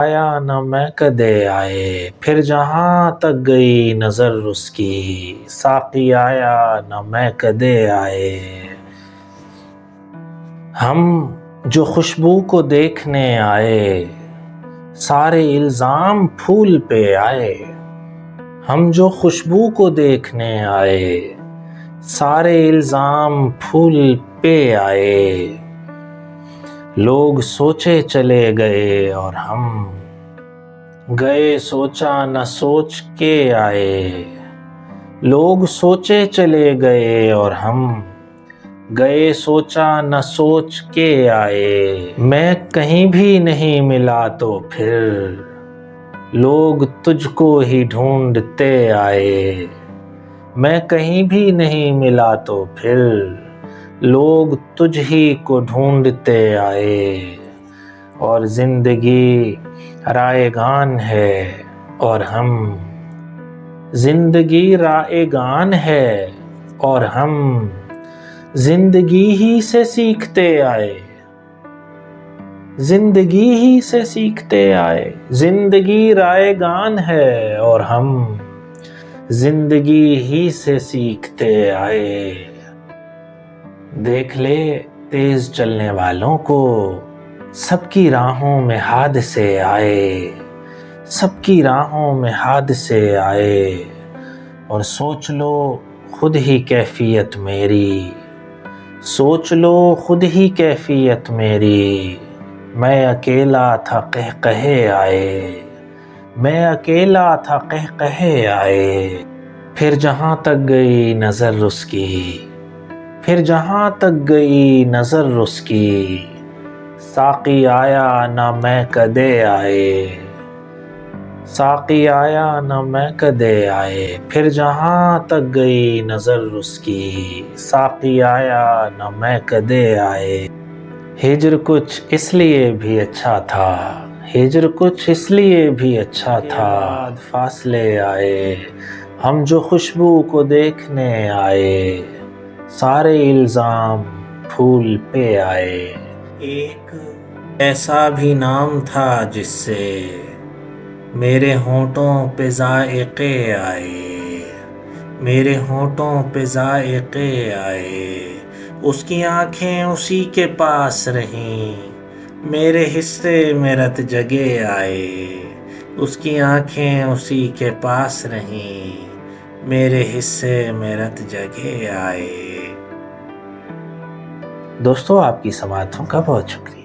آیا نہ میں کدے آئے، پھر جہاں تک گئی نظر اس کی، ساقی آیا نہ میں کدے آئے۔ ہم جو خوشبو کو دیکھنے آئے، سارے الزام پھول پہ آئے۔ ہم جو خوشبو کو دیکھنے آئے، سارے الزام پھول پہ آئے۔ لوگ سوچے چلے گئے اور ہم گئے سوچا نہ سوچ کے آئے۔ لوگ سوچے چلے گئے اور ہم گئے سوچا نہ سوچ کے آئے۔ میں کہیں بھی نہیں ملا تو پھر لوگ تجھ کو ہی ڈھونڈتے آئے۔ میں کہیں بھی نہیں ملا تو پھر لوگ تجھ ہی کو ڈھونڈتے آئے۔ اور زندگی رائگان ہے اور ہم زندگی رائگان ہے اور ہم زندگی ہی سے سیکھتے آئے۔ زندگی ہی سے سیکھتے آئے۔ زندگی رائگان ہے اور ہم زندگی ہی سے سیکھتے آئے۔ دیکھ لے تیز چلنے والوں کو، سب کی راہوں میں حادثے آئے۔ سب کی راہوں میں حادثے آئے۔ اور سوچ لو خود ہی کیفیت میری، سوچ لو خود ہی کیفیت میری۔ میں اکیلا تھا قہقہے آئے، میں اکیلا تھا قہقہے آئے۔ پھر جہاں تک گئی نظر اس کی، پھر جہاں تک گئی نظر اس کی، ساقی آیا نہ میں کدے آئے۔ ساقی آیا نہ میں کدے آئے، پھر جہاں تک گئی نظر اس کی، ساقی آیا نہ میں کدے آئے۔ ہجر کچھ اس لیے بھی اچھا تھا، ہجر کچھ اس لیے بھی اچھا تھا، فاصلے آئے۔ ہم جو خوشبو کو دیکھنے آئے، سارے الزام پھول پہ آئے۔ ایک ایسا بھی نام تھا جس سے میرے ہونٹوں پہ ذائقے آئے، میرے ہونٹوں پہ ذائقے آئے۔ اس کی آنکھیں اسی کے پاس رہیں، میرے حصے میں رت جگے آئے۔ اس کی آنکھیں اسی کے پاس رہیں، میرے حصے میں رت جگے آئے۔ دوستو، آپ کی سماعتوں کا بہت شکریہ۔